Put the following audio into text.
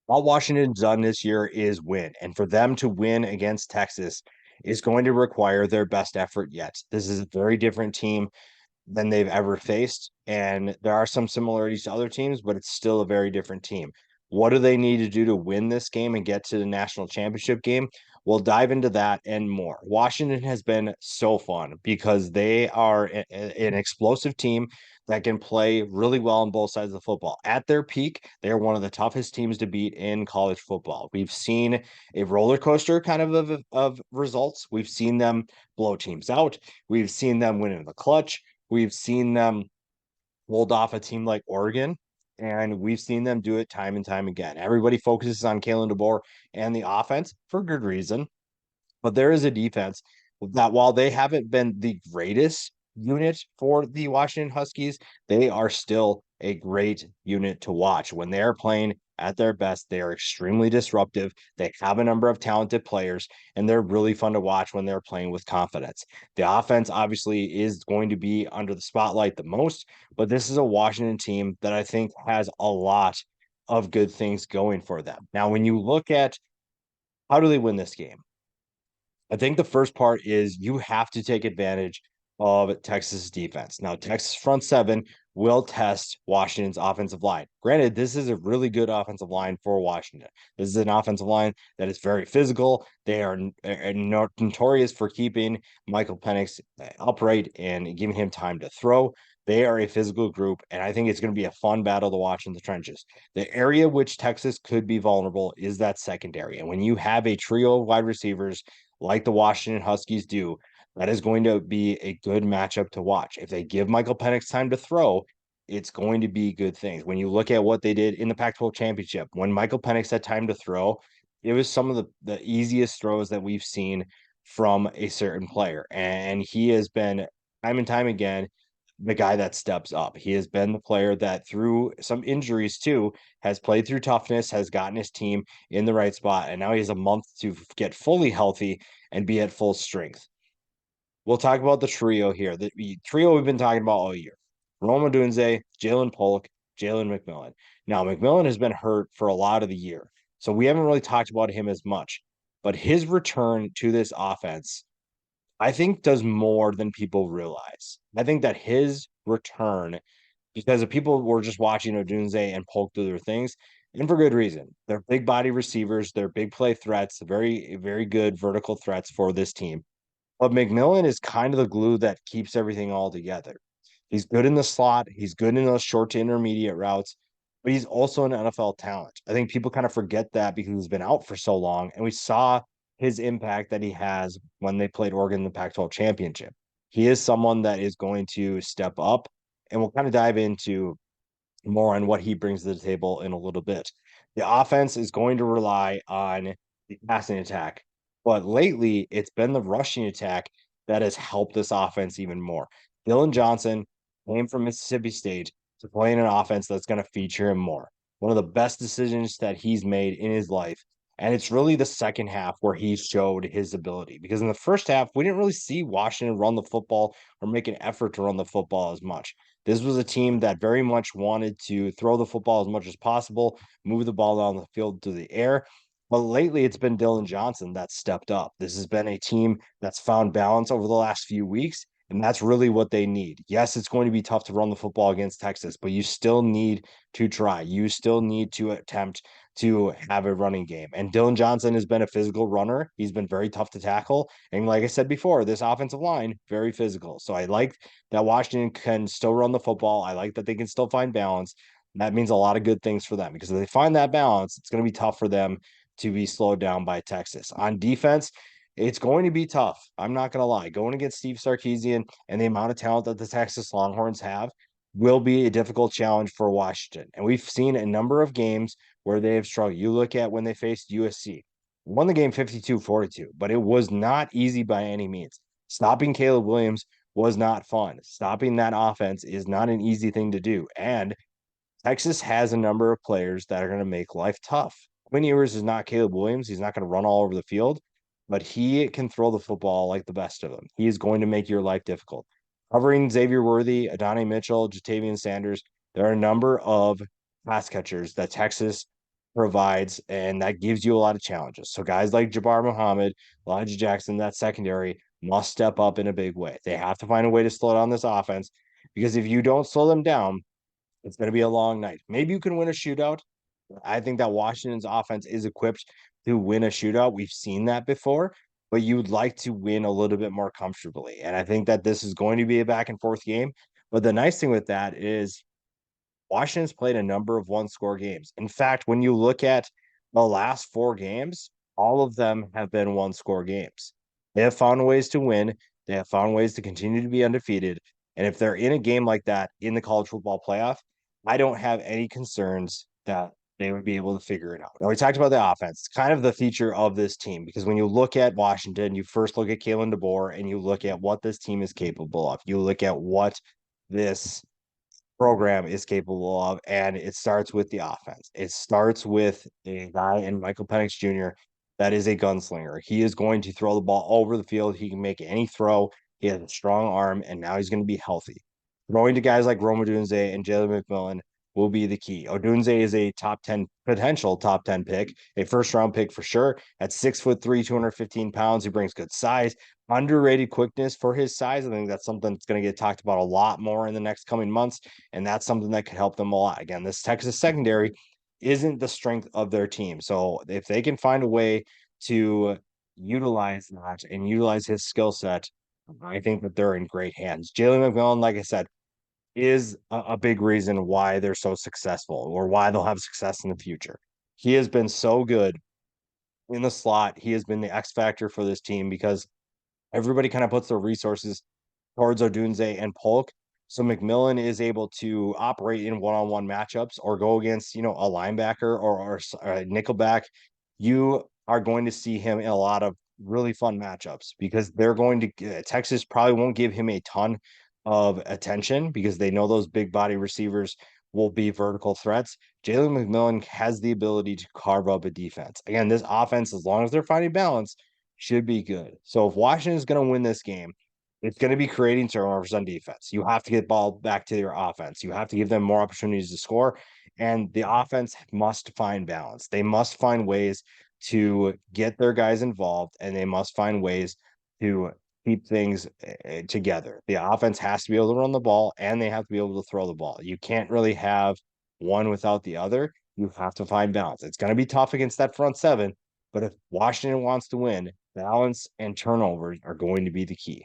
All Washington's done this year is win. And for them to win against Texas is going to require their best effort yet. This is a very different team than they've ever faced. And there are some similarities to other teams, but it's still a very different team. What do they need to do to win this game and get to the national championship game? We'll dive into that and more. Washington has been so fun because they are an explosive team that can play really well on both sides of the football. At their peak, they are one of the toughest teams to beat in college football. We've seen a roller coaster kind of results. We've seen them blow teams out. We've seen them win in the clutch. We've seen them hold off a team like Oregon, and we've seen them do it time and time again. Everybody focuses on Kalen DeBoer and the offense for good reason, but there is a defense that while they haven't been the greatest unit for the Washington Huskies, they are still a great unit to watch. When they are playing at their best, they are extremely disruptive. They have a number of talented players, and they're really fun to watch when they're playing with confidence. The offense obviously is going to be under the spotlight the most, but this is a Washington team that I think has a lot of good things going for them. Now, when you look at how do they win this game? I think the first part is you have to take advantage of Texas defense. Now, Texas front seven will test Washington's offensive line. Granted, this is a really good offensive line for Washington. This is an offensive line that is very physical. They are notorious for keeping Michael Penix upright and giving him time to throw. They are a physical group, and I think it's going to be a fun battle to watch in the trenches. The area which Texas could be vulnerable is that secondary. And when you have a trio of wide receivers like the Washington Huskies do, that is going to be a good matchup to watch. If they give Michael Penix time to throw, it's going to be good things. When you look at what they did in the Pac-12 championship, when Michael Penix had time to throw, it was some of the easiest throws that we've seen from a certain player. And he has been time and time again the guy that steps up. He has been the player that, through some injuries too, has played through toughness, has gotten his team in the right spot, and now he has a month to get fully healthy and be at full strength. We'll talk about the trio here. The trio we've been talking about all year. Rome Odunze, Jalen Polk, Jalen McMillan. Now, McMillan has been hurt for a lot of the year, so we haven't really talked about him as much. But his return to this offense, I think, does more than people realize. I think that his return, because if people were just watching Odunze and Polk do their things, and for good reason. They're big body receivers, they're big play threats, very, very good vertical threats for this team. But McMillan is kind of the glue that keeps everything all together. He's good in the slot, he's good in those short to intermediate routes, but he's also an NFL talent. I think people kind of forget that because he's been out for so long, and we saw his impact that he has when they played Oregon in the Pac-12 championship. He is someone that is going to step up, and we'll kind of dive into more on what he brings to the table in a little bit. The offense is going to rely on the passing attack, but lately it's been the rushing attack that has helped this offense even more. Dylan Johnson came from Mississippi State to play in an offense that's going to feature him more. One of the best decisions that he's made in his life. And it's really the second half where he showed his ability, because in the first half, we didn't really see Washington run the football or make an effort to run the football as much. This was a team that very much wanted to throw the football as much as possible, move the ball down the field to the air. But lately, it's been Dylan Johnson that stepped up. This has been a team that's found balance over the last few weeks, and that's really what they need. Yes, it's going to be tough to run the football against Texas, but you still need to try. You still need to attempt to have a running game. And Dylan Johnson has been a physical runner. He's been very tough to tackle. And like I said before, this offensive line, very physical. So I like that Washington can still run the football. I like that they can still find balance. That means a lot of good things for them, because if they find that balance, it's going to be tough for them to be slowed down by Texas. On defense, it's going to be tough. I'm not going to lie. Going against Steve Sarkisian and the amount of talent that the Texas Longhorns have will be a difficult challenge for Washington. And we've seen a number of games where they have struggled. You look at when they faced USC, won the game 52-42, but it was not easy by any means. Stopping Caleb Williams was not fun. Stopping that offense is not an easy thing to do. And Texas has a number of players that are going to make life tough. Quinn Ewers is not Caleb Williams. He's not going to run all over the field, but he can throw the football like the best of them. He is going to make your life difficult. Covering Xavier Worthy, Adonai Mitchell, Jatavian Sanders, there are a number of pass catchers that Texas provides, and that gives you a lot of challenges. So guys like Jabbar Muhammad, Elijah Jackson, that secondary must step up in a big way. They have to find a way to slow down this offense because if you don't slow them down, it's going to be a long night. Maybe you can win a shootout. I think that Washington's offense is equipped to win a shootout. We've seen that before, but you would like to win a little bit more comfortably. And I think that this is going to be a back and forth game. But the nice thing with that is Washington's played a number of one score games. In fact, when you look at the last four games, all of them have been one score games. They have found ways to win, they have found ways to continue to be undefeated. And if they're in a game like that in the college football playoff, I don't have any concerns that they would be able to figure it out. Now, we talked about the offense, it's kind of the feature of this team, because when you look at Washington, you first look at Kalen DeBoer and you look at what this team is capable of. You look at what this program is capable of, and it starts with the offense. It starts with a guy in Michael Penix Jr. that is a gunslinger. He is going to throw the ball over the field. He can make any throw. He has a strong arm, and now he's going to be healthy. Throwing to guys like Rome Odunze and Jalen McMillan will be the key. Odunze is a top 10 potential top 10 pick, a first round pick for sure. At 6'3", 215 pounds, he brings good size, underrated quickness for his size. I think that's something that's going to get talked about a lot more in the next coming months, and that's something that could help them a lot. Again, this Texas secondary isn't the strength of their team. So if they can find a way to utilize that and utilize his skill set, I think that they're in great hands. Jalen McMillan, like I said, is a big reason why they're so successful or why they'll have success in the future. He has been so good in the slot. He has been the X factor for this team because everybody kind of puts their resources towards Odunze and Polk. So McMillan is able to operate in one-on-one matchups or go against, a linebacker or a nickelback. You are going to see him in a lot of really fun matchups because they're going to Texas probably won't give him a ton of attention because they know those big body receivers will be vertical threats. Jalen McMillan has the ability to carve up a defense. Again, this offense, as long as they're finding balance, should be good. So if Washington is going to win this game, it's going to be creating turnovers on defense. You have to get ball back to your offense. You have to give them more opportunities to score. And the offense must find balance. They must find ways to get their guys involved, and they must find ways to keep things together. The offense has to be able to run the ball, and they have to be able to throw the ball. You can't really have one without the other. You have to find balance. It's going to be tough against that front seven, but if Washington wants to win, balance and turnovers are going to be the key.